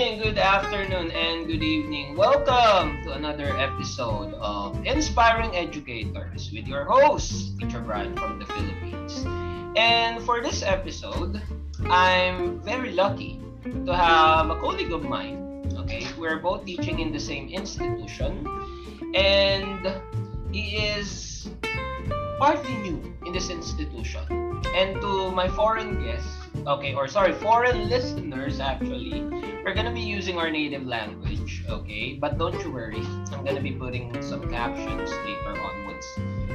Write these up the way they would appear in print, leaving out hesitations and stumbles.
morning, good afternoon, and good evening. Welcome to another episode of Inspiring Educators with your host, Teacher Brian from the Philippines. And for this episode, I'm very lucky to have a colleague of mine. Okay, we're both teaching in the same institution, and he is partly new in this institution. And to my foreign guests, foreign listeners actually, we're gonna be using our native language, okay? But don't you worry, I'm gonna be putting some captions later on once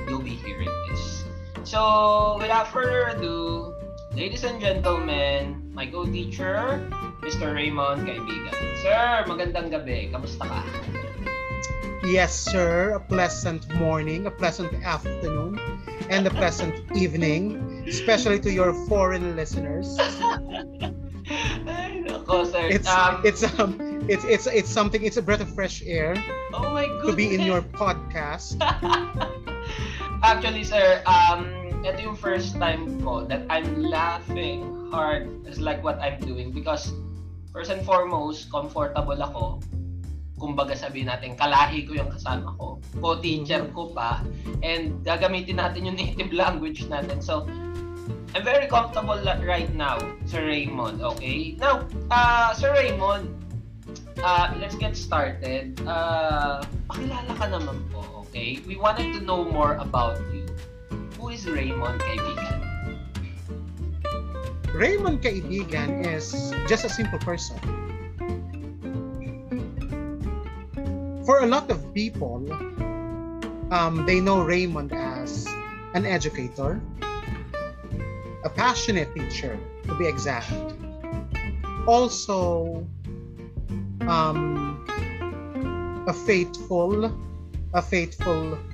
you'll be hearing this. So, without further ado, ladies and gentlemen, my co-teacher, Mr. Raymond Kaibigan. Sir, magandang gabi. Kamusta ka? Yes, sir. A pleasant morning, a pleasant afternoon, and a pleasant evening, especially to your foreign listeners. Ay, nako, sir. It's something. It's a breath of fresh air. Oh my goodness. To be in your podcast. Actually, sir, ito yung first time ko that I'm laughing hard as like what I'm doing because first and foremost, comfortable ako. Kumbaga sabihin natin, kalahi ko yung kasama ko, co-teacher ko pa, and gagamitin natin yung native language natin. So, I'm very comfortable right now, Sir Raymond, okay? Now, Sir Raymond, let's get started. Pakilala ka naman po, okay? We wanted to know more about you. Who is Raymond Kaibigan? Raymond Kaibigan is just a simple person. For a lot of people, they know Raymond as an educator, a passionate teacher, to be exact. Also, a faithful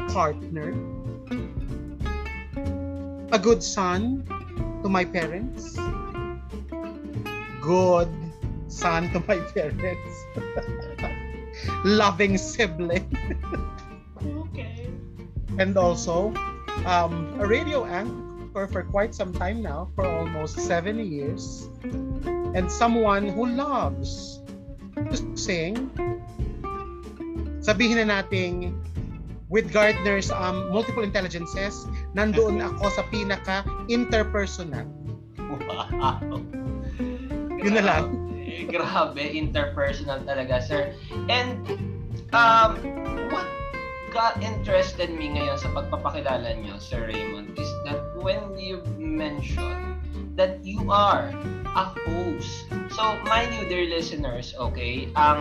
partner, a good son to my parents, good son to my parents. Loving sibling. Okay. And also, a radio anchor for quite some time now, for almost 7 years. And someone who loves to sing. Sabihin na nating, with Gardner's multiple intelligences, nandoon ako sa pinaka-interpersonal. Wow. Yun na lang. Grabe, interpersonal talaga, sir. And what got interested me ngayon sa pagpapakilala niyo, Sir Raymond, is that when you mentioned that you are a host. So, mind you, dear listeners, okay, ang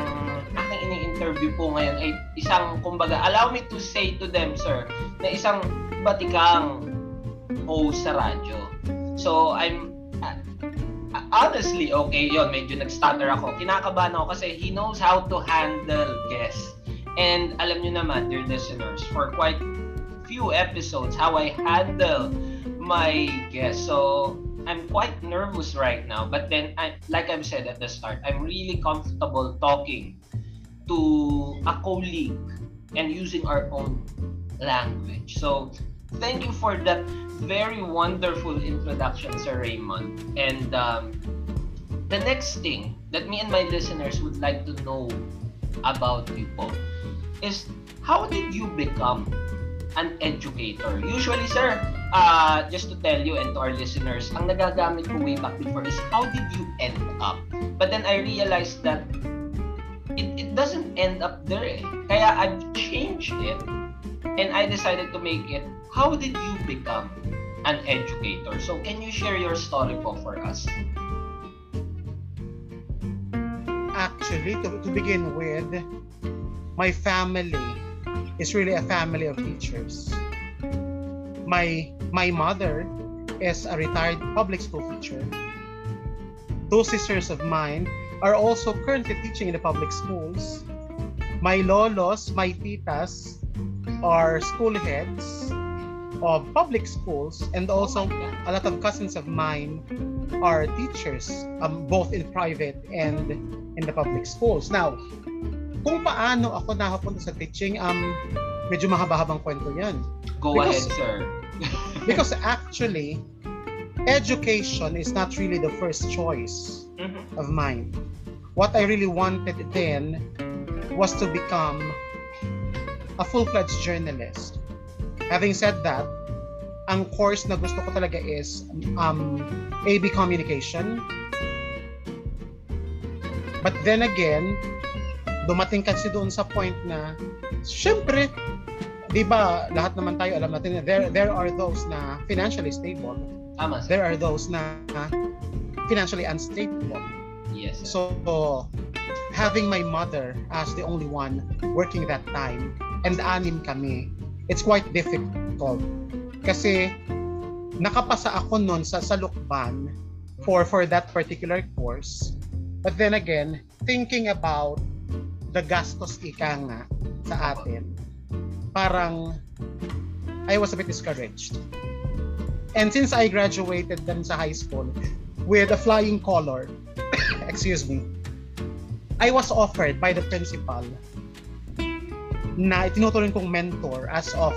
aking ini-interview po ngayon ay isang, kumbaga, allow me to say to them, sir, na isang batikang host sa radyo. So, honestly, okay, yun, medyo nag-stutter ako. Kinakabahan ako kasi he knows how to handle guests. And alam nyo naman, dear listeners, for quite few episodes, how I handle my guests. So, I'm quite nervous right now. But then, like I've said at the start, I'm really comfortable talking to a colleague and using our own language. So, thank you for that very wonderful introduction, Sir Raymond. And the next thing that me and my listeners would like to know about you po is how did you become an educator? Usually, sir, just to tell you and to our listeners, ang nagagamit ko way back before is how did you end up? But then I realized that it doesn't end up there. Kaya I've changed it and I decided to make it, how did you become an educator? So, can you share your story po for us? Actually, to begin with, my family is really a family of teachers. My mother is a retired public school teacher. Two sisters of mine are also currently teaching in the public schools. My lolos, my titas, are school heads of public schools, and also a lot of cousins of mine are teachers, both in private and in the public schools. Now, kung paano ako nakapunta sa teaching, medyo mahaba-habang kwento yan. Go ahead, sir. Because actually, education is not really the first choice of mine. what I really wanted then was to become a full-fledged journalist. Having said that, ang course na gusto ko talaga is AB Communication. But then again, dumating kasi doon sa point na, syempre, di ba, lahat naman tayo alam natin na there are those na financially stable. Tama. There are those na financially unstable. Yes. So, having my mother as the only one working that time, and 6 kami, it's quite difficult. Kasi, nakapasa ako nun sa Lukban for that particular course. But then again, thinking about the gastos ika nga sa atin, parang I was a bit discouraged. And since I graduated then sa high school with a flying color, excuse me, I was offered by the principal na itinuturing kong mentor as of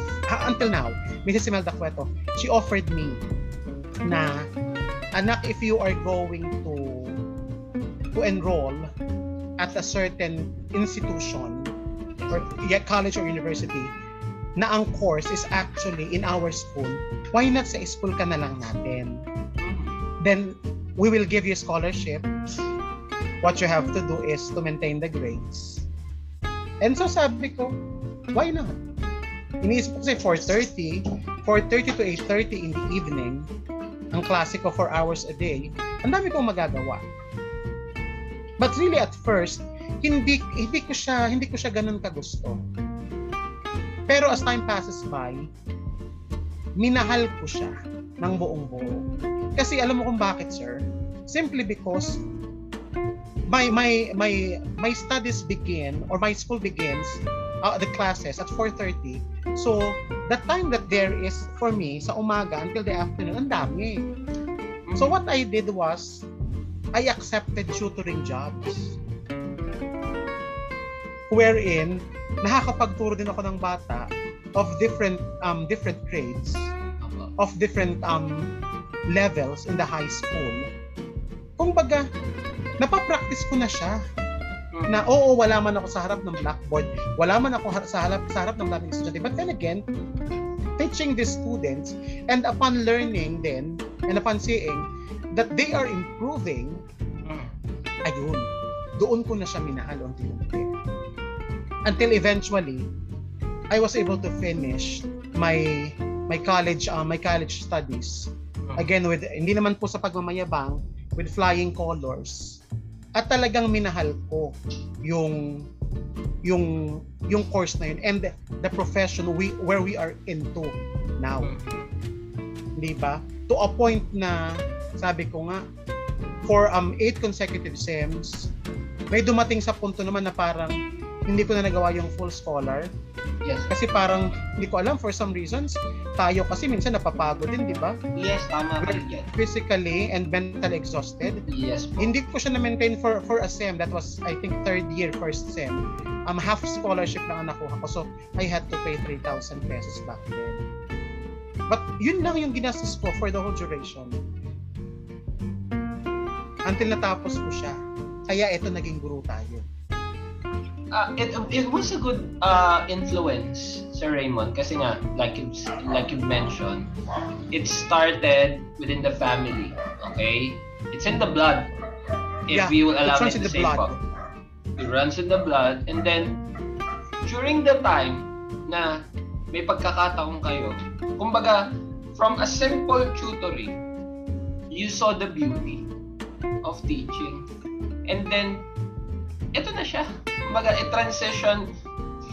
until now, Mrs. Imelda Cueto, she offered me na, anak, if you are going to enroll at a certain institution or college or university na ang course is actually in our school, why not sa school ka na lang natin? Then we will give you scholarship. What you have to do is to maintain the grades. And so sabi ko, why not? Iniisip ko kasi 4:30 to 8:30 in the evening, ang klase ko 4 hours a day, ang dami kong magagawa. But really at first, hindi ko siya ganun kagusto. Pero as time passes by, minahal ko siya ng buong-buo. Kasi alam mo kung bakit, sir? Simply because my studies begin, or my school begins, the classes at 4:30. So, the time that there is for me sa umaga until the afternoon, ang dami. So what I did was, I accepted tutoring jobs. Wherein, nakakapagturo din ako ng bata of different grades, of different levels in the high school. Kumbaga, napapractice ko na siya. Na oo, wala man ako sa harap ng blackboard, wala man ako sa harap ng daming estudyante. But then again, teaching these students, and upon learning then, and upon seeing that they are improving, ayun, doon ko na siya minahal unti-unti. Until eventually, I was able to finish my college studies. Again, with hindi naman po sa pagmamayabang, with flying colors. At talagang minahal ko yung course na yun and the profession where we are into now. Di ba? To a point na sabi ko nga, for 8 consecutive SEMs, may dumating sa punto naman na parang hindi ko na nagawa yung full scholar. Yes. Kasi parang hindi ko alam, for some reasons tayo kasi minsan napapagod din, di ba? Yes, tama ka yan. Physically and mentally exhausted. Yes po. Hindi ko siya na-maintain for a SEM. That was, I think, 3rd year, first SEM. Half scholarship lang ang nakuha ko. So, I had to pay 3,000 pesos back then. But yun lang yung ginastos ko for the whole duration. Until natapos ko siya. Kaya ito, naging guru tayo. It was a good influence, Sir Raymond, kasi nga, like you mentioned, it started within the family, okay? It's in the blood, if you will allow me to say po. It runs in the blood, and then, during the time na may pagkakataon kayo, kumbaga, from a simple tutoring, you saw the beauty of teaching, and then, ito na siya. Kumbaga, it transition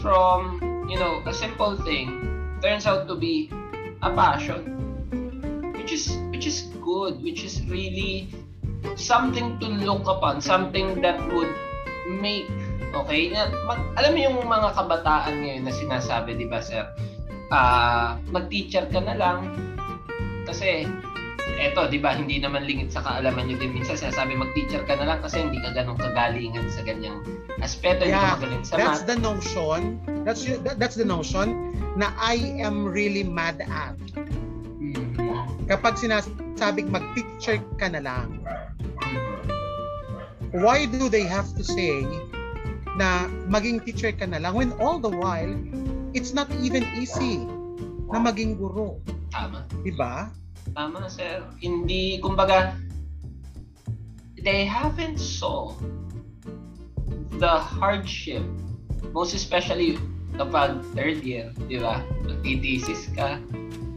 from, a simple thing turns out to be a passion, which is good, which is really something to look upon, something that would make, okay? Alam mo yung mga kabataan ngayon na sinasabi, di ba, sir? Mag-teacher ka na lang kasi eto, di ba, hindi naman lingid sa kaalaman nyo din. Minsan sinasabi, mag-teacher ka na lang kasi hindi ka ganun kagalingan sa ganyang aspeto. Yeah, magaling sa that's the notion. That's the notion na I am really mad at. Kapag sinasabing mag-teacher ka na lang. why do they have to say na maging teacher ka na lang when all the while, it's not even easy na maging guro. Tama. Diba? Tama, sir. Hindi, kumbaga, they haven't saw the hardship, most especially kapag third year, di ba? Magti-thesis ka,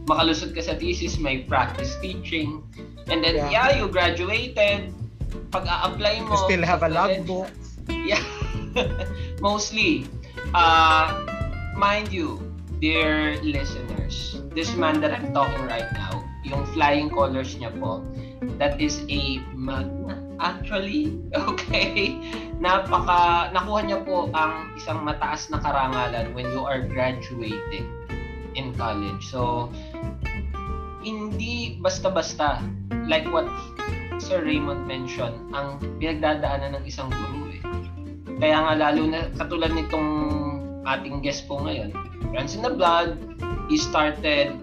makalusot ka sa thesis, may practice teaching, and then, you graduated, pag-a-apply mo, you still have a logbook. Yeah. Mostly. Mind you, dear listeners, this man that I'm talking right now, yung flying colors niya po, that is a magna. Actually, okay? Nakuha niya po ang isang mataas na karangalan when you are graduating in college. So, hindi basta-basta, like what Sir Raymond mentioned, ang pinagdadaanan ng isang guru eh. Kaya nga lalo na, katulad nitong ating guest po ngayon, Runs in the Blood, he started,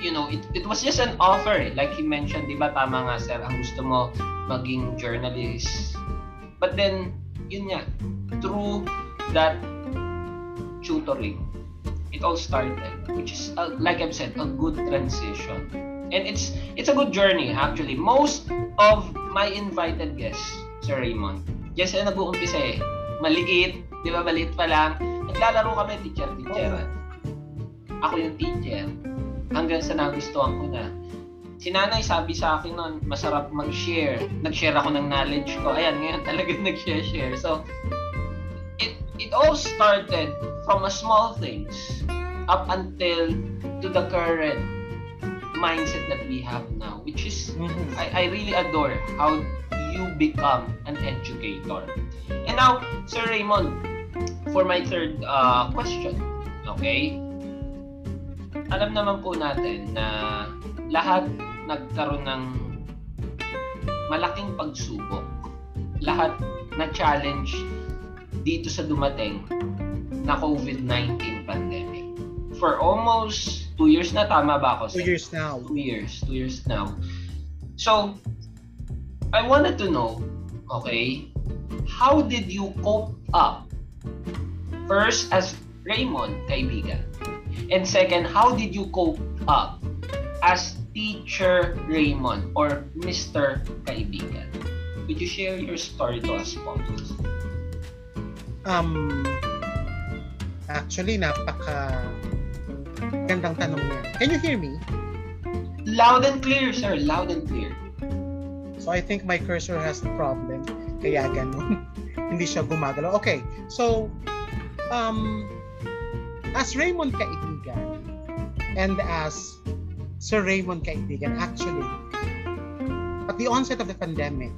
it was just an offer eh. Like he mentioned, di ba, tama nga sir, ang gusto mo maging journalist. But then, yun nga, through that tutoring, it all started, which is, like I've said, a good transition. And it's a good journey, actually. Most of my invited guests, Sir Raymond, yes, nag-uumpisa eh. Maliit, di ba, maliit pa lang. Naglalaro kami, teacher. Ako yung teacher. Hanggang sa nagustuhan ko na. Si nanay sabi sa akin noon, masarap mag-share. Nag-share ako ng knowledge ko. Ayan, ngayon talaga nag-share. So, it all started from a small things up until to the current mindset that we have now, which is, I really adore how you become an educator. And now, Sir Raymond, for my third question, okay? Alam naman po natin na lahat nagkaroon ng malaking pagsubok. Lahat na challenge dito sa dumating na COVID-19 pandemic. For almost 2 years na, tama ba ako? 2 years now. 2 years now. So, I wanted to know, okay, how did you cope up? First, as Raymond, kaibigan. And second, how did you cope up as Teacher Raymond or Mr. Kaibigan? Could you share your story to us, po? Actually, gandang tanong niya. Can you hear me? Loud and clear, sir. Loud and clear. So, I think my cursor has a problem. Kaya ganun. Hindi siya gumagalaw. Okay. So, as Raymond Kaibigan and as Sir Raymond Kaibigan, actually, at the onset of the pandemic,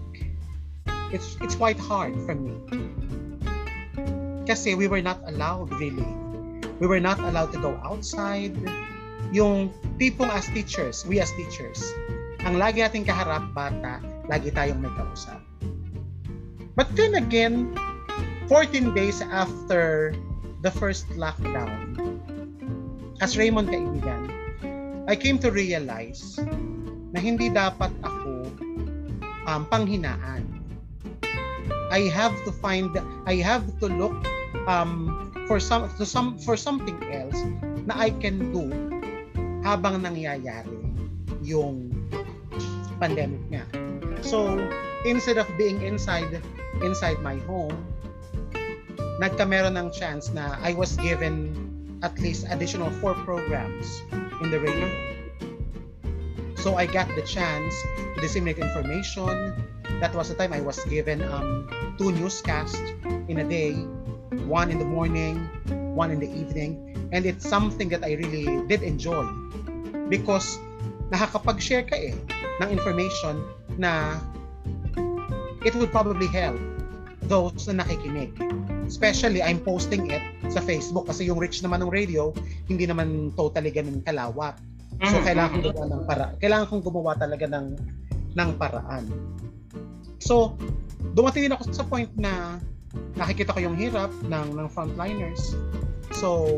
it's quite hard for me. Kasi we were not allowed, really. We were not allowed to go outside. Yung tipong as teachers, we as teachers, ang lagi nating kaharap, bata, lagi tayong may kausap. But then again, 14 days after the first lockdown, as Raymond Kaibigan, I came to realize na hindi dapat ako panghinaan. I have to look for something else na I can do habang nangyayari yung pandemic nga. So, instead of being inside my home, nagkameron ng chance na I was given at least additional 4 programs in the radio. So I got the chance to disseminate information. That was the time I was given 2 newscasts in a day, 1 in the morning, 1 in the evening, and it's something that I really did enjoy because nakakapag-share ka ng information na it would probably help those na nakikinig. Especially, I'm posting it sa Facebook kasi yung reach naman ng radio, hindi naman totally ganun kalawak. So, kailangan kong gumawa talaga ng paraan. So, dumating din ako sa point na nakikita ko yung hirap ng frontliners. So,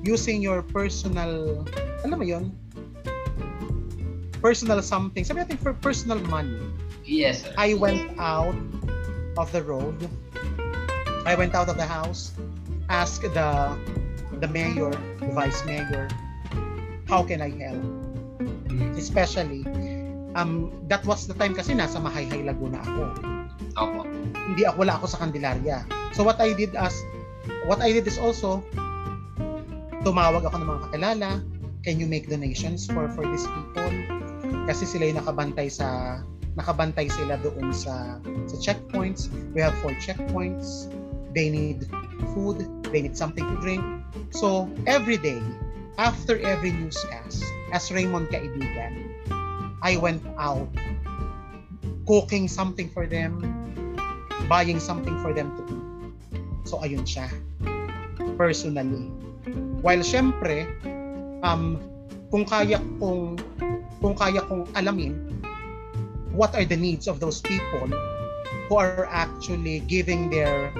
using your personal, alam mo yun? Personal something. Sabi natin for personal money. Yes, sir. I went out of the road, I went out of the house, asked the mayor, the vice mayor, how can I help? Especially, that was the time kasi nasa Mahayhay, Laguna ako. Opo. Wala ako sa Candelaria. So what I did is also tumawag ako ng mga kakilala. Can you make donations for these people? Kasi sila yung nakabantay sila doon sa checkpoints. We have 4 checkpoints. They need food, they need something to drink. So every day, after every newscast, as Raymond Kaibigan, I went out cooking something for them, buying something for them to eat. So ayun siya, personally. While syempre, kung kaya kong alamin what are the needs of those people who are actually giving their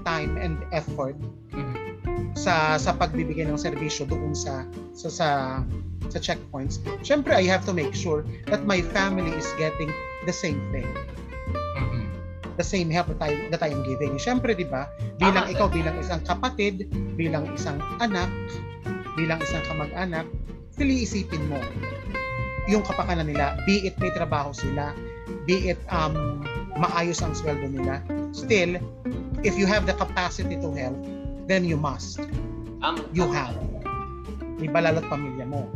time and effort sa pagbibigay ng serbisyo doon sa checkpoints. Syempre, I have to make sure that my family is getting the same thing. The same help that I am giving. Syempre, di ba? Bilang isang kapatid, bilang isang anak, bilang isang kamag-anak, isipin mo yung kapakanan nila, be it may trabaho sila, be it maayos ang sweldo nila. Still, if you have the capacity to help, then you must. You have. Iba lalo't pamilya mo.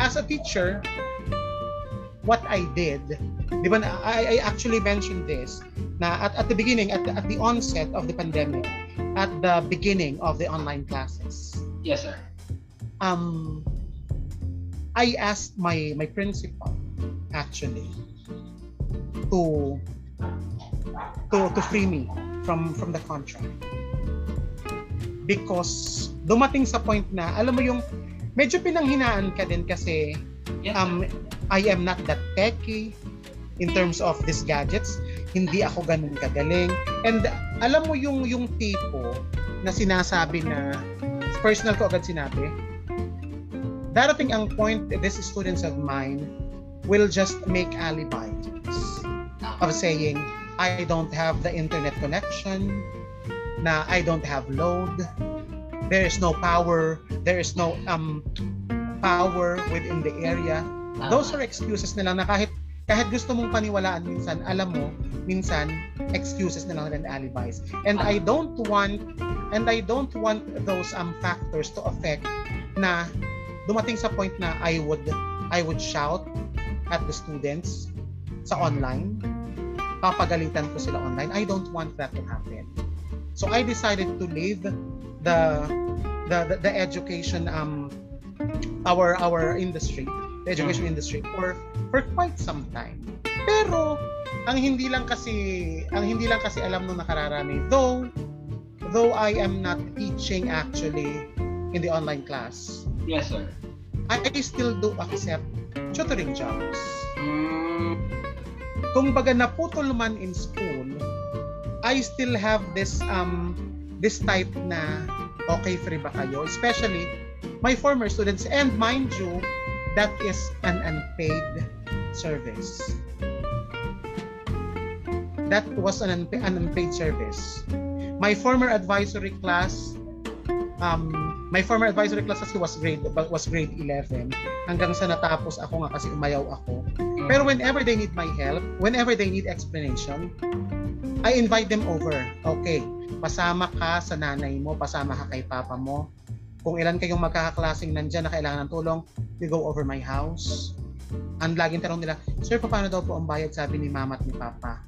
As a teacher, what I did, di ba, I actually mentioned this, na at the beginning, at the onset of the pandemic, at the beginning of the online classes. Yes, sir. I asked my principal, actually, to free me from the contract. Because dumating sa point na, alam mo yung, medyo pinanghinaan ka din kasi I am not that techy in terms of these gadgets. Hindi ako ganun kagaling. And alam mo yung tipo na sinasabi na, personal ko agad sinabi, darating ang point, these students of mine will just make alibis of saying, I don't have the internet connection, na I don't have load, there is no power, there is no power within the area. Those are excuses na lang na kahit gusto mong paniwalaan minsan, alam mo, minsan excuses na lang and alibis. And I don't want those factors to affect na dumating sa point na I would shout at the students sa online, papagalitan ko sila online. I don't want that to happen. So I decided to leave the education our industry, the education industry for quite some time. Pero ang hindi lang kasi alam nung nakararami, though I am not teaching actually in the online class. Yes, sir. I still do accept tutoring jobs. Kung baga naputol man in school, I still have this type na okay, free ba kayo? Especially my former students, and mind you, that is an unpaid service. That was an unpaid service. My former advisory class kasi was grade 11 hanggang sa natapos ako nga kasi umayaw ako. Pero whenever they need my help, whenever they need explanation, I invite them over. Okay, pasama ka sa nanay mo, pasama ka kay papa mo. Kung ilan kayong magkakaklaseng nandyan na kailangan ng tulong, you go over my house. Ang laging tanong nila, sir, paano daw po ang bayad, sabi ni mama at ni papa?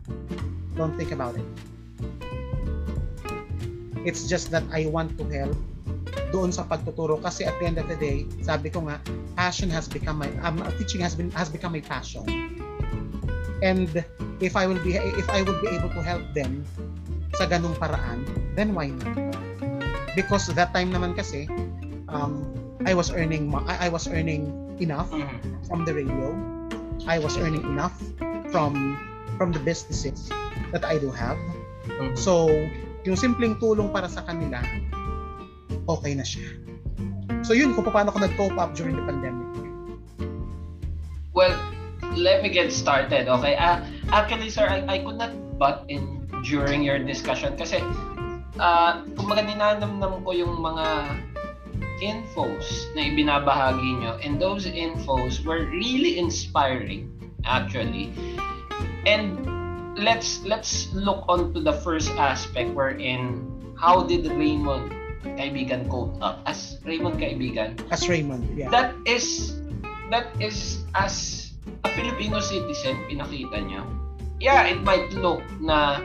Don't think about it. It's just that I want to help doon sa pagtuturo kasi at the end of the day, sabi ko nga, passion has become teaching has become my passion. And if I would be able to help them sa ganung paraan, then why not? Because that time naman kasi I was earning enough from the radio. I was earning enough from the businesses that I do have. So, yung simpleng tulong para sa kanila, okay na siya. So yun, kung paano ko nag-cope up during the pandemic. Well, let me get started, okay? Actually, sir, I could not butt in during your discussion kasi kumbaga ninanamnam ko yung mga infos na ibinabahagi nyo, and those infos were really inspiring actually. And let's look on to the first aspect wherein how did Raymond Kaibigan cope up as Raymond Kaibigan? As Raymond, yeah. That is as a Filipino citizen, pinakita niya. Yeah, it might look na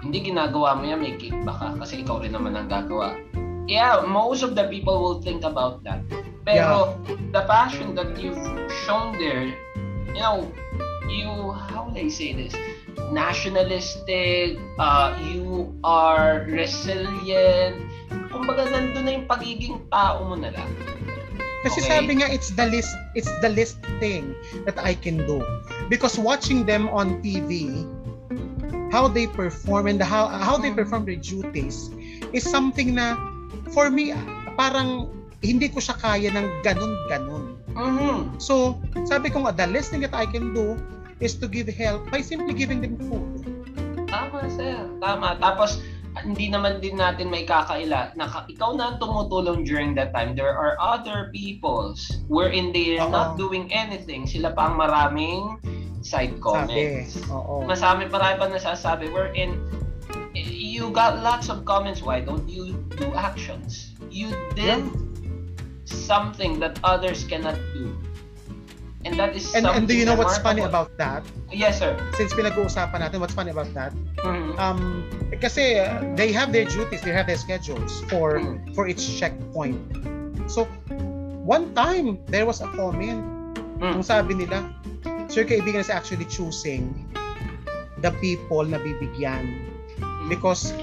hindi ginagawa mo yan, may kickback ka kasi ikaw rin naman ang gagawa. Yeah, most of the people will think about that. Pero the passion that you've shown there, you know, how would I say this? Nationalistic, you are resilient. Kumbaga nandun na yung pagiging tao mo na lang. Kasi sabi nga, it's the least thing that I can do. Because watching them on TV, how they perform and how they perform their duties is something na for me parang hindi ko siya kaya ng ganun. Mm-hmm. So, sabi ko nga, the least thing that I can do is to give help by simply giving them food. Tama, sir. Tama. Tapos, hindi naman din natin may kakaila na ikaw na ang tumutulong during that time. There are other peoples wherein they are not doing anything. Sila pa ang maraming side comments. Marami pa nasasabi wherein you got lots of comments. Why don't you do actions? You did something that others cannot do. And that is something. And do you know what's funny about that? Yes, sir. Since pinag-uusapan natin, what's funny about that? Mm-hmm. Kasi they have their duties, they have their schedules for each checkpoint. So, one time, there was a comment. Ang sabi nila, Sir Kaibigan is actually choosing the people na bibigyan because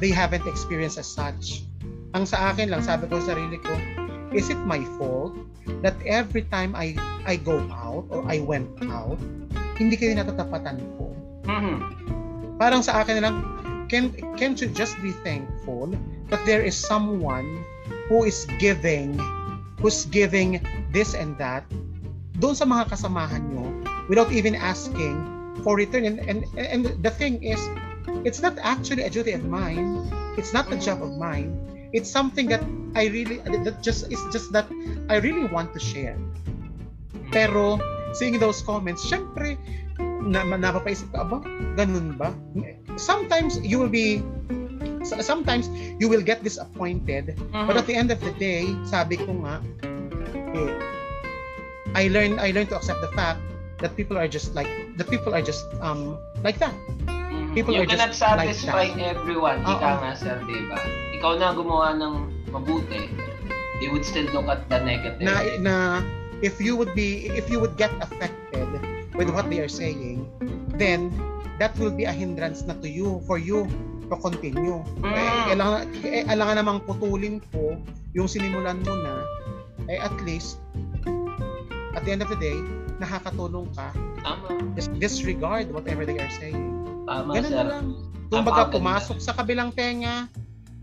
they haven't experienced as such. Ang sa akin lang, sabi ko sa sarili ko, is it my fault that every time I go out or I went out, hindi kayo natatapatan ko? Mm-hmm. Parang sa akin lang, can't you just be thankful that there is someone who's giving this and that doon sa mga kasamahan nyo without even asking for return. And the thing is, it's not actually a duty of mine. It's not a job of mine. It's something that I really want to share. Pero seeing those comments, syempre napapaisip ka, aba, ganun ba? Sometimes you will get disappointed, but at the end of the day, sabi ko nga, I learned to accept the fact that people are just like that. People are just you cannot satisfy everyone. Ika nga, sir, diba? Ikaw na gumawa ng mabuti, they would still look at the negative. Na if you would get affected with what they are saying, then that will be a hindrance na for you to continue. Alangan namang putulin ko yung sinimulan mo na, at least at the end of the day, nakakatulong ka. Tama. Just disregard whatever they are saying. Tama, ganun sir. Na lang. Kung baga pumasok sa kabilang tenga,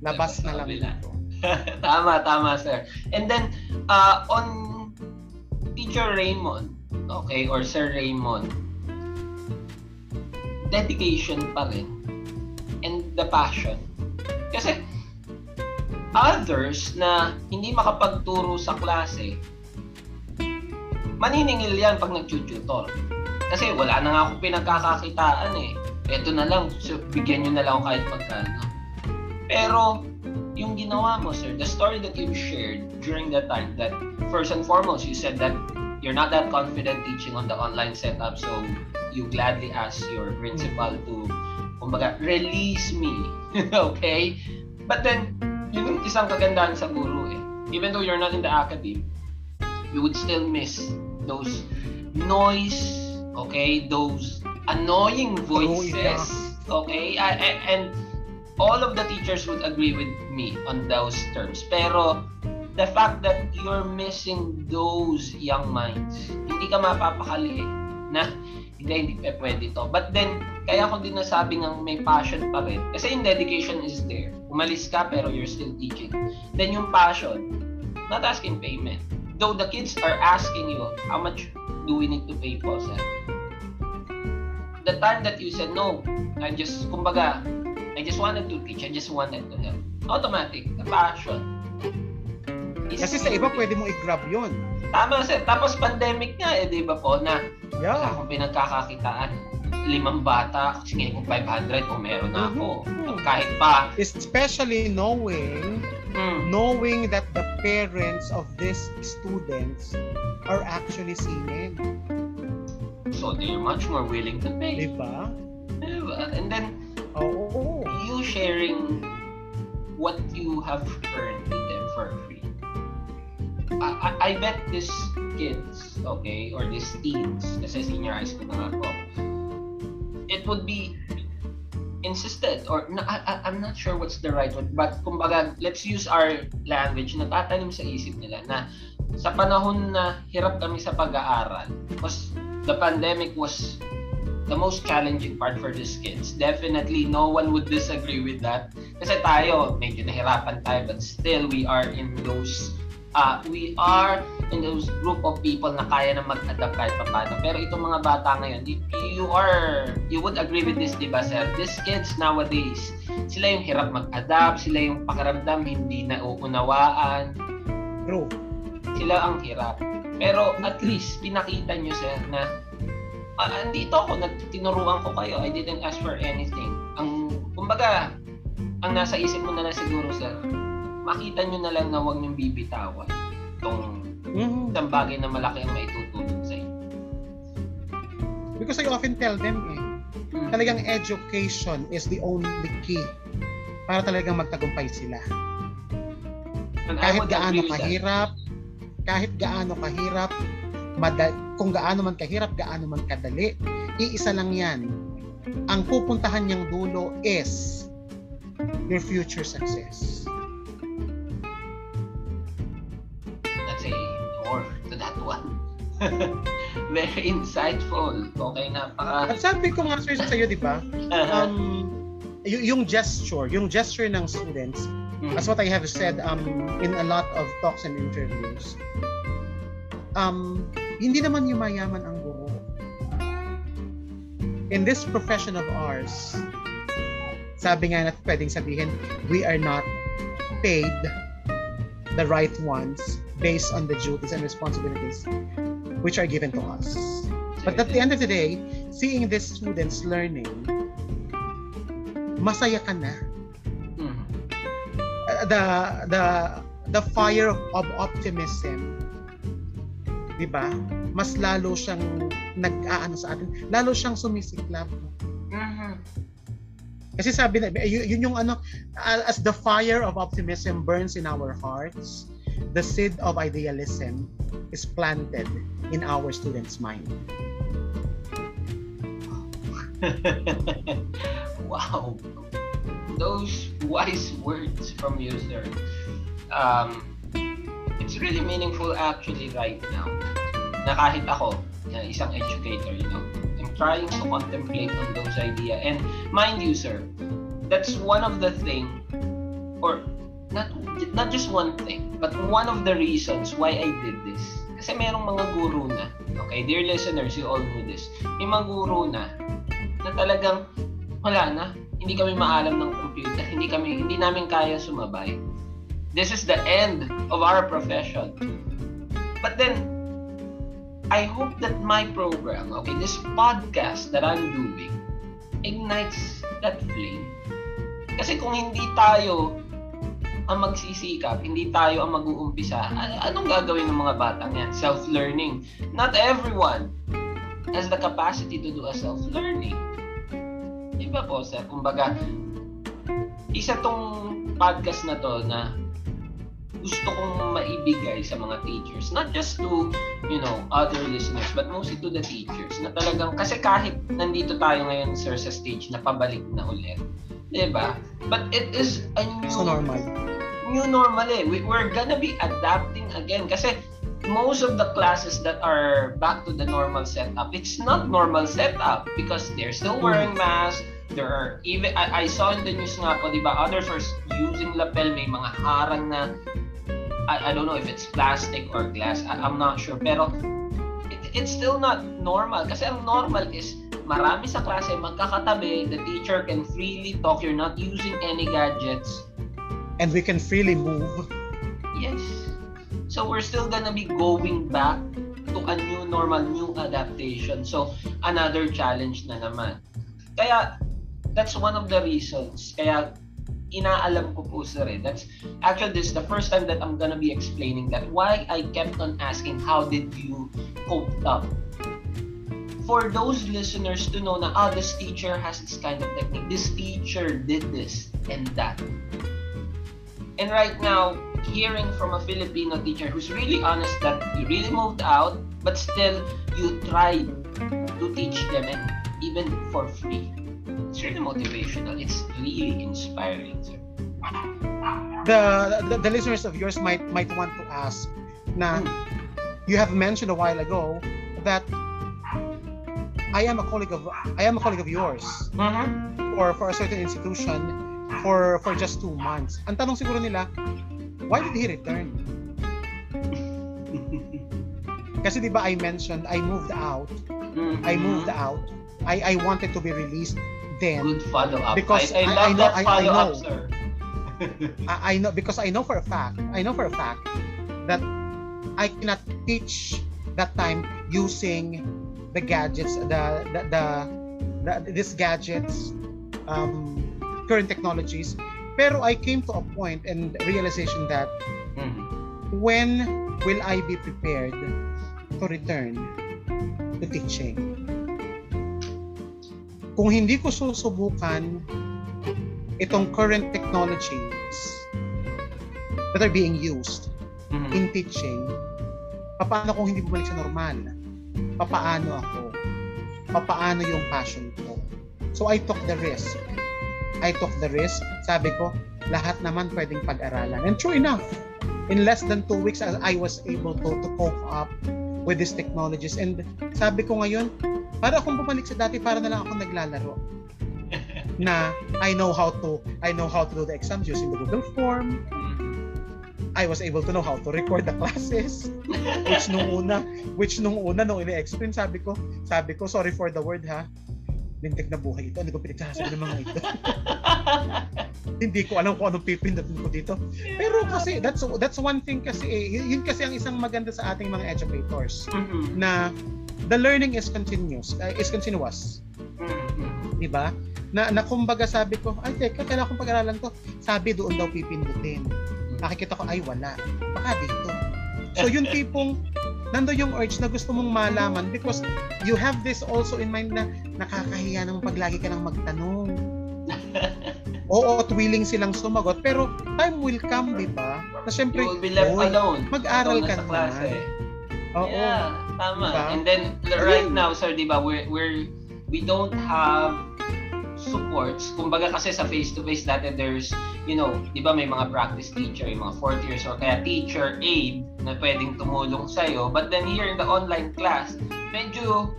labas na lang dito. Tama, sir. And then, on Teacher Raymond, okay, or Sir Raymond, dedication pa rin and the passion. Kasi others na hindi makapagturo sa klase, maniningil yan pag nag-tutor. Kasi wala na nga akong pinagkakakitaan eh. Eto na lang, so bigyan nyo na lang ako kahit magkano. Pero yung ginawa mo, sir, the story that you shared during that time, that first and foremost, you said that you're not that confident teaching on the online setup, so you gladly ask your principal to, kumbaga, release me. Okay? But then, yun yung isang kagandahan sa guru eh. Even though you're not in the academy, you would still miss those noise, okay? Those annoying voices, okay? And all of the teachers would agree with me on those terms. Pero the fact that you're missing those young minds, hindi ka mapapakali eh, na hindi pwede to. But then, kaya ko din nasabi ng may passion pa rin. Kasi yung dedication is there. Umalis ka pero you're still teaching. Then yung passion, not asking payment. Though the kids are asking you, how much do we need to pay po, sir? the time that you said, no, I just wanted to teach, I just wanted to help. Automatic, the passion. Kasi sa iba pwede mo i-grab yun. Tama sir. Tapos pandemic nga di ba po na Yeah. akong pinagkakakitaan. 5 bata, sige kung 500 o meron na ako. Kahit pa. Especially knowing that the parents of these students are actually seeing. So they're much more willing to pay. Diba? And then, you sharing what you have earned to them for free. I bet these kids, okay, or these teens, kasi senior high school na ako, it would be insisted, or I'm not sure what's the right word, but kumbaga, let's use our language, natatanim sa isip nila na sa panahon na hirap kami sa pag-aaral, because the pandemic was the most challenging part for these kids. Definitely, no one would disagree with that. Kasi tayo, medyo nahirapan tayo, but still, we are in those group of people na kaya na mag-adapt kahit paano. Pero itong mga bata ngayon, you would agree with this, di ba, sir? These kids nowadays, sila yung hirap mag-adapt, sila yung pakiramdam hindi na uunawaan. True. Sila ang hirap. Pero at least, pinakita nyo, sir, na andito ako, tinuruan ko kayo. I didn't ask for anything. Kumbaga, ang nasa isip mo na lang siguro, sir, makita nyo na lang na huwag nyo bibitawan itong isang bagay na malaki ang maitutulong sa inyo. Because I often tell them talagang education is the only key para talagang magtagumpay sila. Kahit gaano kahirap, kung gaano man kahirap, gaano man kadali, iisa lang yan. Ang pupuntahan niyang dulo is your future success. More to that one. Very insightful. Okay, napaka. At sabi ko nga sir sa iyo, di ba? Yung gesture ng students, as what I have said in a lot of talks and interviews. Hindi naman yumayaman ang guro. In this profession of ours, sabi nga natin pwedeng sabihin, we are not paid the right ones based on the duties and responsibilities which are given to us. But at the end of the day, seeing these students learning, masaya ka na. The fire of optimism, di ba? Mas lalo siyang nag-aano sa atin, lalo siyang sumisiklab. Kasi sabi na, yun yung as the fire of optimism burns in our hearts, the seed of idealism is planted in our students' mind. Wow. Those wise words from you, sir. It's really meaningful actually right now. Na kahit ako, isang educator, I'm trying to contemplate on those ideas. And mind you, sir, that's one of the things, or not just one thing, but one of the reasons why I did this. Kasi merong mga guru na, okay, dear listeners, you all know this. May mga guru na talagang wala na, hindi kami maalam ng computer, hindi namin kaya sumabay. This is the end of our profession. But then, I hope that my program, okay, this podcast that I'm doing, ignites that flame. Kasi kung hindi tayo ang magsisikap, hindi tayo ang mag-uumpisa, anong gagawin ng mga batang yan? Self-learning. Not everyone has the capacity to do a self-learning. Diba po, sir? Kumbaga, isa tong podcast na to na gusto kong maibigay sa mga teachers, not just to, other listeners, but mostly to the teachers, na talagang, kasi kahit nandito tayo ngayon, sir, sa stage na pabalik na ulit, diba? But it is a new normal eh. We're gonna be adapting again, kasi most of the classes that are back to the normal setup, it's not normal setup because they're still wearing masks. There are even, I saw in the news nga po, diba, others are using lapel, may mga harang na, I don't know if it's plastic or glass, I'm not sure, pero it's still not normal, kasi ang normal is marami sa klase, magkakatabi, the teacher can freely talk, you're not using any gadgets. And we can freely move. Yes. So we're still gonna be going back to a new normal, new adaptation. So another challenge na naman. Kaya that's one of the reasons. Kaya inaalam ko po sir that's actually this is the first time that I'm gonna be explaining that why I kept on asking how did you cope up. For those listeners to know na this teacher has this kind of technique, this teacher did this and that. And right now, hearing from a Filipino teacher who's really honest that you really moved out, but still you tried to teach them and even for free. It's really motivational. It's really inspiring, sir. The listeners of yours might want to ask na you have mentioned a while ago that I am a colleague of yours or for a certain institution for just 2 months. Ang tanong siguro nila, why did he return? Kasi di ba I mentioned I moved out. I wanted to be released then. Good follow up. Because I love that follow up, sir. I know because I know for a fact that I cannot teach that time using the gadgets, these gadgets, current technologies. Pero I came to a point and realization that when will I be prepared to return to teaching? Kung hindi ko susubukan itong current technologies that are being used in teaching, paano kung hindi bumalik sa normal? Paano ako? Paano yung passion ko? So I took the risk. Sabi ko, lahat naman pwedeng pag-aralan. And true enough, in less than 2 weeks, I was able to cope up with these technologies. And sabi ko ngayon, para akong bumalik sa dati, para na lang ako naglalaro. Na I know how to do the exams using the Google form. I was able to know how to record the classes. Which nung una nung ini-explain, sabi ko, sorry for the word ha. Lintik na buhay ito. Ano ko pinagsasabi ng mga ito? Hindi ko alam kung anong pipindutin ko dito. Pero kasi that's one thing kasi yun kasi ang isang maganda sa ating mga educators na the learning is continuous. Diba? Na kumbaga sabi ko, ay teka, kailangan kong pag-aralan to. Sabi doon daw pipindutin. Nakikita ko, ay wala. Baka dito. So yun tipong nandoon yung urge na gusto mong malaman because you have this also in mind na nakakahiya naman pag lagi ka nang magtanong. Oo, at willing silang sumagot. Pero time will come, di ba? Na syempre, you will be left alone. Mag-aral ka naman. Oo. Yeah, tama. Diba? And then right now, sir, di ba, we don't have supports. Kumbaga kasi sa face-to-face dati there's, di ba may mga practice teacher, yung mga 4th years or kaya teacher aide na pwedeng tumulong sa'yo. But then here in the online class, medyo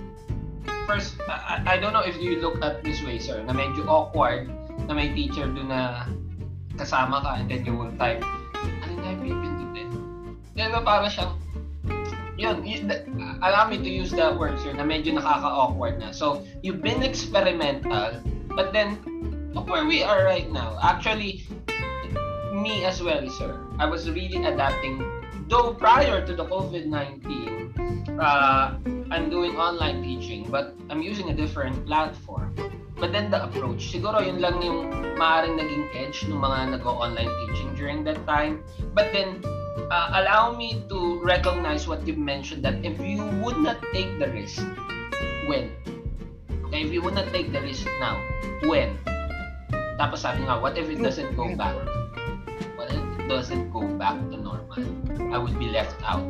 first, I don't know if you look at this way, sir, na medyo awkward na may teacher doon na kasama ka and then you will type, ano na yung pipindutin? Then para siyang, allow me to use that word, sir, na medyo nakaka-awkward na. So, you've been experimental, but then, look where we are right now. Actually, me as well, sir, I was really adapting. Though prior to the COVID-19, I'm doing online teaching, but I'm using a different platform. But then the approach, siguro yun lang yung maaaring naging edge ng mga nag-online teaching during that time. But then, allow me to recognize what you mentioned, that if you would not take the risk, when? Okay, if you would not take the risk now, when? Tapos sabi nga, what if it doesn't go back? What if it doesn't go back to normal? I would be left out.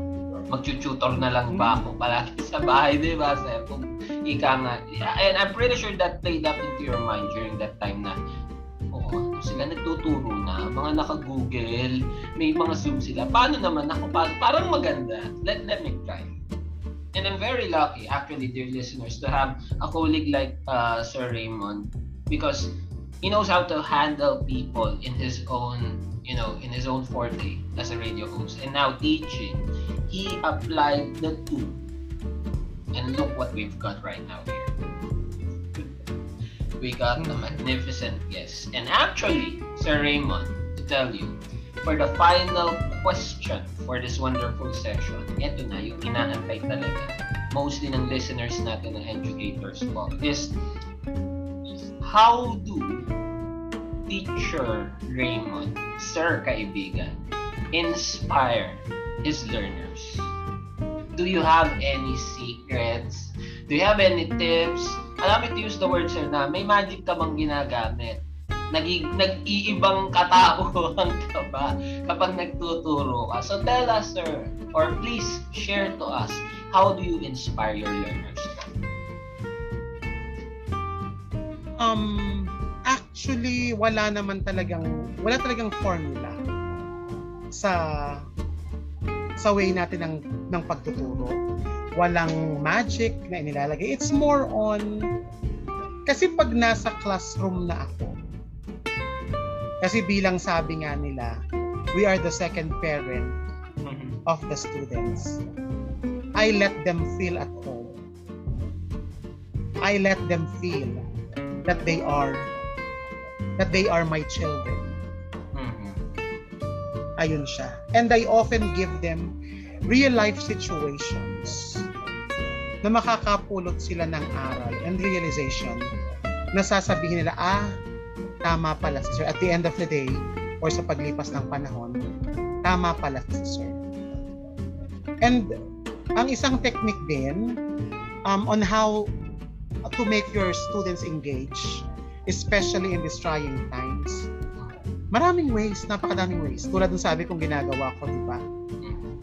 Mag-tutor na lang ba ako palagi sa bahay, di ba, sir? Kung ika nga. And I'm pretty sure that played up into your mind during that time na, sila nagtuturo na, mga naka-Google, may mga Zoom sila. Paano naman ako? Parang maganda. Let me try. And I'm very lucky, actually, dear listeners, to have a colleague like Sir Raymond, because he knows how to handle people in his own, in his own forte as a radio host. And now teaching, he applied the two. And look what we've got right now here. we got a magnificent guest. And actually, Sir Raymond, to tell you, for the final question for this wonderful session, eto na yung inaantay talaga. Mostly ng listeners natin, ng educators po, is how do Teacher Raymond, Sir Kaibigan, inspire his learners? Do you have any secrets? Do you have any tips? Allow me to use the word, sir, na may magic ka bang ginagamit? Nag-iibang katauhan ka ba kapag nagtuturo ka? So tell us, sir, or please share to us, how do you inspire your learners? Actually, wala talagang formula sa way natin ng pagtuturo. Walang magic na inilalagay. It's more on, kasi pag nasa classroom na ako, kasi bilang sabi nga nila, we are the second parent of the students. I let them feel at home. I let them feel that they are my children. Ayun siya. And I often give them real life situations na makakapulot sila ng aral and realization na sasabihin nila, tama pala si sir. At the end of the day, or sa paglipas ng panahon, tama pala si sir. And ang isang technique din on how to make your students engage, especially in these trying times, maraming ways, napakadaming ways. Tulad ng sabi kong ginagawa ko, di ba?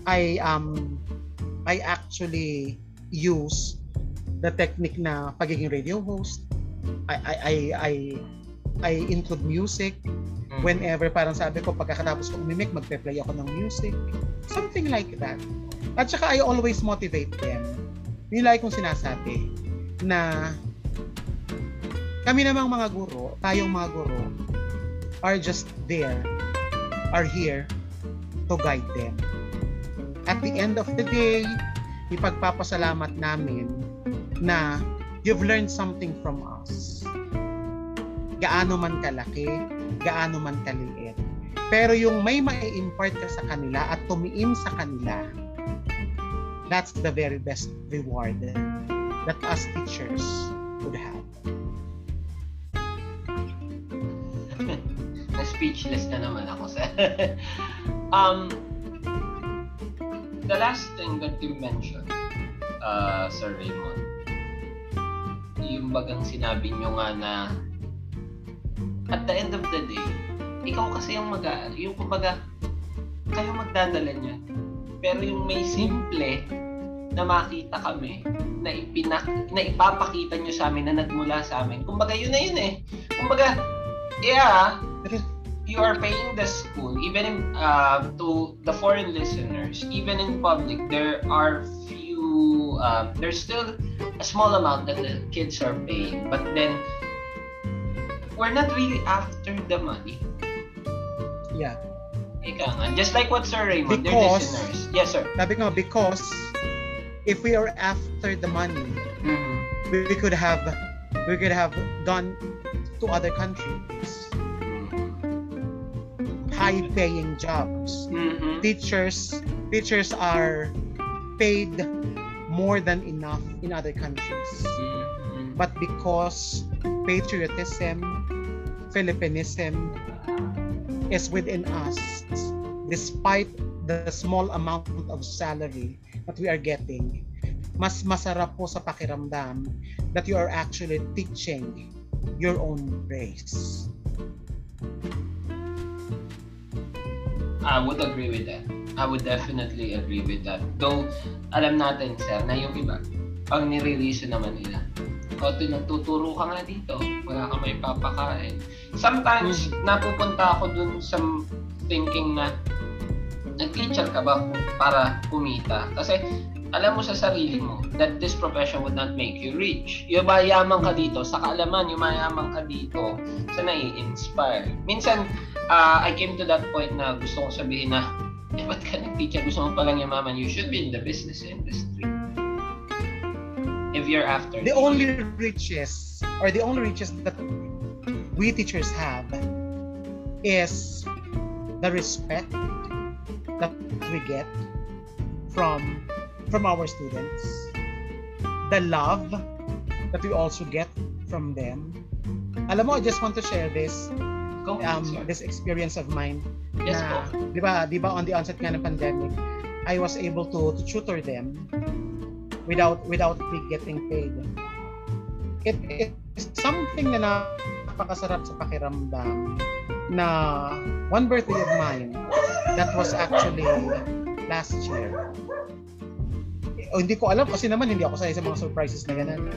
I actually use the technique na pagiging radio host. I include music whenever, parang sabi ko, pagkatapos ko umimik, magpe-play ako ng music. Something like that. At saka I always motivate them. Yun like kong sinasabi na kami namang mga guro, tayong mga guro, are just there, are here to guide them. At the end of the day, ipagpapasalamat namin na you've learned something from us. Gaano man kalaki, gaano man kaliit. Pero yung may mai-impart ka sa kanila at tumiim sa kanila, that's the very best reward that us teachers would have. Na-speechless na naman ako, sir. The last thing that you mentioned, Sir Raymond, yung bagang sinabi nyo nga na at the end of the day, ikaw kasi yung kumbaga, kayo magdadala niyan. Pero yung may simple na makita kami, na ipapakita nyo sa amin, na nagmula sa amin. Kumbaga, yun na yun eh. Kumbaga, yeah, you are paying the school, even in, to the foreign listeners, even in public, there are there's still a small amount that the kids are paying, but then we're not really after the money. Yeah. Just like what Sir Raymond, their listeners. Yes, sir. Sabi ko, because if we are after the money, we could have gone to other countries. High-paying jobs. Teachers are paid more than enough in other countries. But because patriotism, Philippinism is within us, despite the small amount of salary that we are getting, mas masarap po sa pakiramdam that you are actually teaching your own race. I would agree with that. I would definitely agree with that. Though, alam natin, sir, na yung iba, pag nire-reason naman nila, nagtuturo ka nga dito, wala ka may papakain. Sometimes, napupunta ako dun sa thinking na, nag-teacher ka ba para kumita? Kasi, alam mo sa sarili mo that this profession would not make you rich. Yung mayaman ka dito, sa kaalaman, yung mayaman ka dito, sa nai-inspire. Minsan, I came to that point na gusto kong sabihin na, ba't ka nag-teacher? Gusto mo palang yumaman? You should be in the business industry. If you're after the only riches or the only riches that we teachers have is the respect that we get from our students, the love that we also get from them. Alam mo, I just want to share this this experience of mine. Yes, na, di ba on the onset nga ng pandemic, I was able to tutor them without me getting paid. It is something na napakasarap sa pakiramdam na one birthday of mine that was actually last year. Hindi ko alam kasi naman hindi ako sa mga surprises na ganun.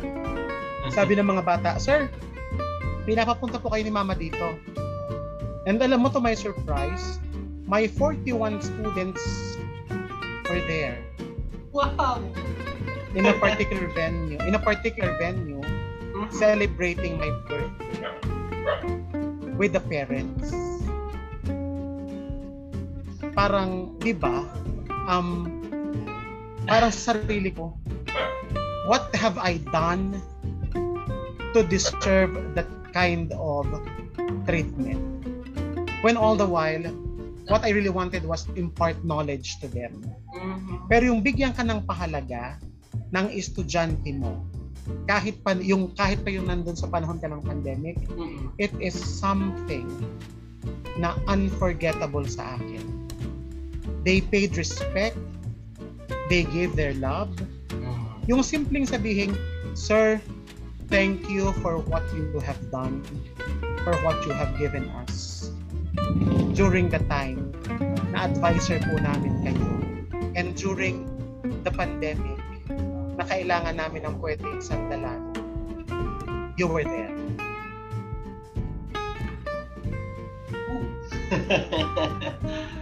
Sabi ng mga bata, "Sir, pinapapunta po kayo ni Mama dito." And alam mo, to my surprise, my 41 students were there. Wow! In a particular venue, celebrating my birthday with the parents. Parang, di ba, parang sa sarili ko, what have I done to deserve that kind of treatment? When all the while, what I really wanted was to impart knowledge to them. Pero yung bigyan ka ng pahalaga ng estudyante mo, kahit pa yung nandun sa panahon ka ng pandemic, it is something na unforgettable sa akin. They paid respect, they gave their love. Yung simpleng sabihin, "Sir, thank you for what you have done, for what you have given us during the time na advisor po namin kayo, and during the pandemic na kailangan namin ng pwedeng sandalan, you were there."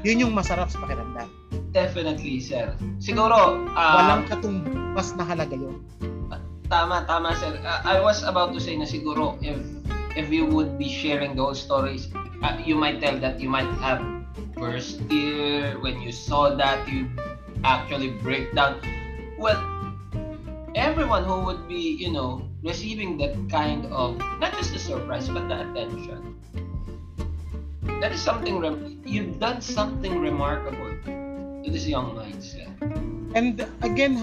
Yun yung masarap sa pakiramdam. Definitely, sir. Siguro, walang katumbas na halaga yun. Tama, sir. I was about to say na siguro if you would be sharing those stories, you might tell that you might have first year when you saw that you actually break down. Well, everyone who would be, receiving that kind of, not just the surprise, but the attention, that is something, you've done something remarkable to these young minds. Yeah. And again,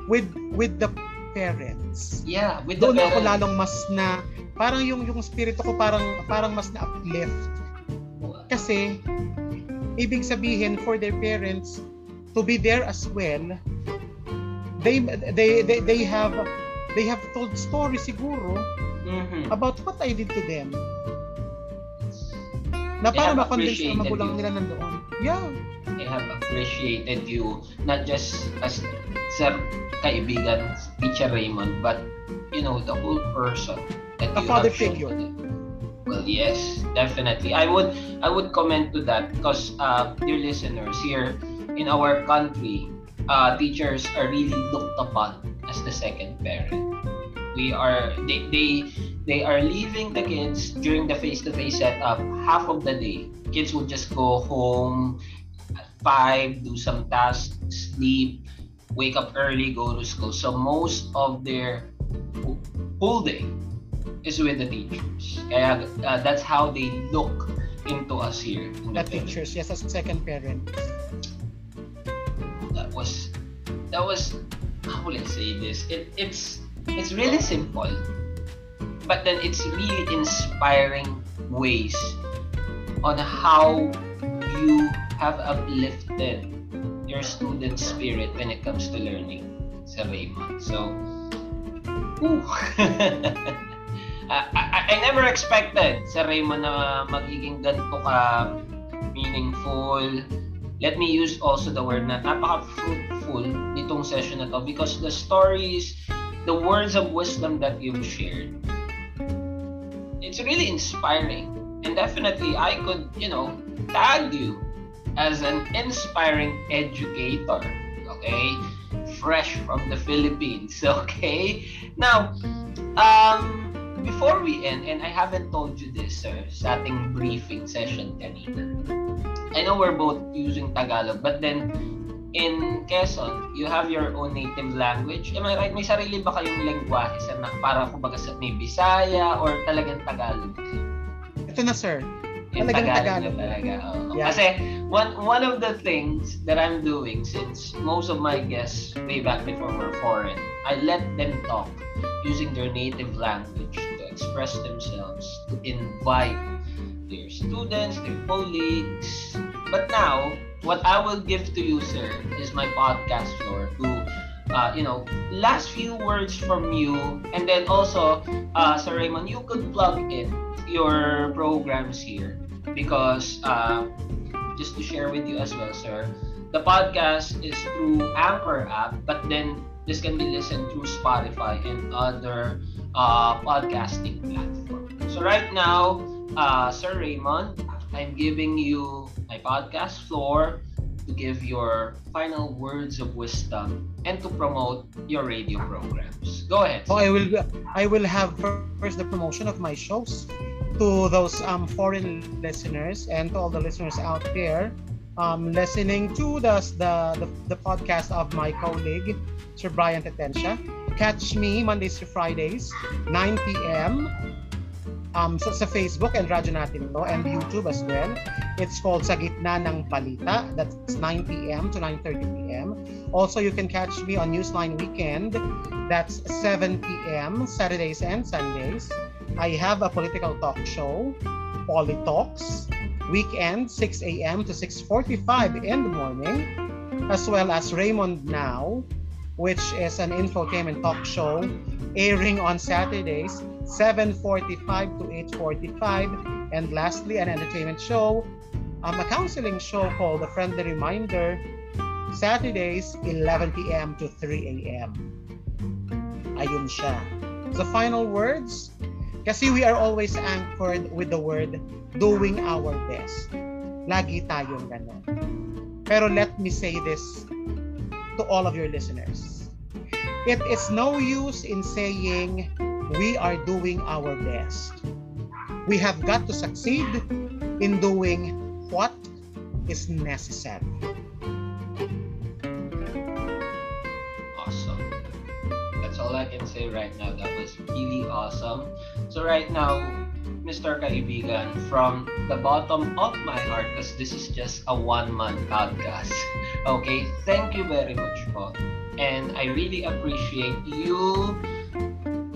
with the parents. Yeah, with the doon parents. Ako lalong mas na, parang yung spirito ko parang mas na uplift. Kasi, ibig sabihin for their parents to be there as well, they have told stories siguro about what I did to them. Na para ma-convince ang magulang nila nandoon. Yeah. They have appreciated you, not just as Sir Kaibigan, Teacher Raymond, but the whole person that a you father have shown figure. to them. Well, yes, definitely. I would comment to that because, dear listeners, here in our country, teachers are really looked upon as the second parent. They are leaving the kids during the face-to-face setup half of the day. Kids would just go home at 5, do some tasks, sleep, wake up early, go to school. So most of their whole day is with the teachers. Kaya that's how they look into us here. The teachers, yes, as second parent. That was how will I say this? It's really simple, but then it's really inspiring ways on how you have uplifted your student spirit when it comes to learning, Sir Raymond. So, I never expected, Sir Raymond, na magiging ganito ka meaningful. Let me use also the word na napaka-fruitful nitong session na to because the stories, the words of wisdom that you've shared, it's really inspiring. And definitely, I could, tag you as an inspiring educator, okay? Fresh from the Philippines, okay? Now, before we end, and I haven't told you this, sir, sa ating briefing session kanina. I know we're both using Tagalog, but then in Quezon, you have your own native language. Am I right? May sarili ba kayong lengguwahe, sir, na para kumbaga may Bisaya or talagang Tagalog? Ito na, sir. Yung Talagang Tagalog Tagalog. na talaga. Oo. Yeah. Kasi one of the things that I'm doing, since most of my guests way back before were foreign, I let them talk using their native language to express themselves, to invite their students, their colleagues. But now, what I will give to you, sir, is my podcast floor to, last few words from you, and then also, Sir Raymond, you could plug in your programs here because just to share with you as well, sir, the podcast is through Anchor app, but then this can be listened through Spotify and other podcasting platforms. So right now, Sir Raymond, I'm giving you my podcast floor to give your final words of wisdom and to promote your radio programs. Go ahead. Oh, I will have first the promotion of my shows to those foreign listeners and to all the listeners out there listening to the podcast of my colleague Sir Brian Tetencia. Catch me Mondays to Fridays 9 p.m. Sa Facebook and Radyo Natin To and YouTube as well. It's called Sa Gitna ng Balita. That's 9 p.m. to 9:30 p.m. Also, you can catch me on Newsline Weekend. That's 7 p.m. Saturdays and Sundays. I have a political talk show, Politalks, weekend 6 a.m. to 6:45 in the morning, as well as Raymond Now, which is an infotainment talk show airing on Saturdays 7:45 to 8:45, and lastly an entertainment show, a counseling show called The Friendly Reminder, Saturdays 11 p.m. to 3 a.m. Ayun siya. The final words, kasi we are always anchored with the word doing our best. Lagi tayong ganon. Pero let me say this to all of your listeners. It is no use in saying we are doing our best. We have got to succeed in doing what is necessary. Awesome. That's all I can say right now. That was really awesome. So right now, Mr. Kaibigan, from the bottom of my heart, because this is just a one-man podcast, okay, thank you very much po. And I really appreciate you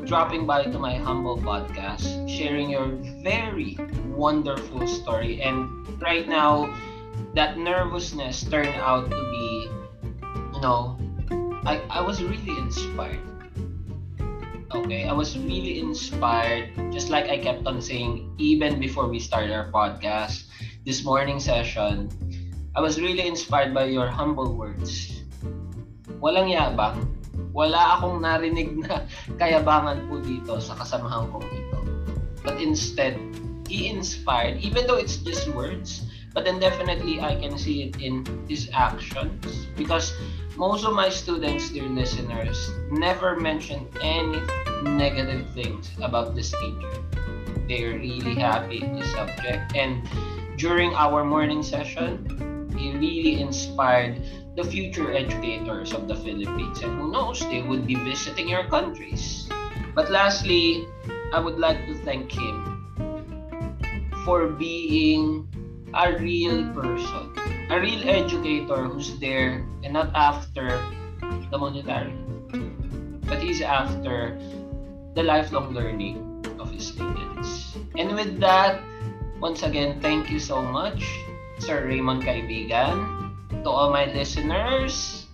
dropping by to my humble podcast, sharing your very wonderful story. And right now, that nervousness turned out to be, I was really inspired. Okay, I was really inspired, just like I kept on saying even before we started our podcast, this morning session, I was really inspired by your humble words. Walang yabang. Wala akong narinig na kayabangan po dito sa kasamahan kong ito. But instead, he inspired, even though it's just words, but then definitely I can see it in his actions. Because most of my students, dear listeners, never mention any negative things about this teacher. They're really happy in the subject. And during our morning session, he really inspired the future educators of the Philippines, and who knows, they would be visiting your countries. But lastly, I would like to thank him for being a real person, a real educator who's there and not after the monetary, but he's after the lifelong learning of his students. And with that, once again, thank you so much, Sir Raymond Kaibigan. To all my listeners,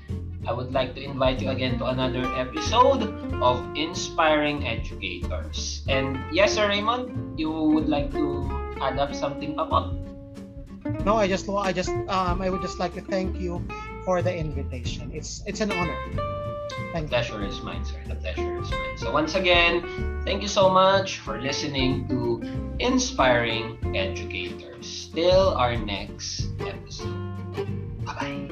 I would like to invite you again to another episode of Inspiring Educators. And yes, Sir Raymond, you would like to add up something, Papa? No, I would just like to thank you for the invitation. It's an honor. Thank you. The pleasure is mine, sir. The pleasure is mine. So once again, thank you so much for listening to Inspiring Educators. Till our next episode. Bye-bye.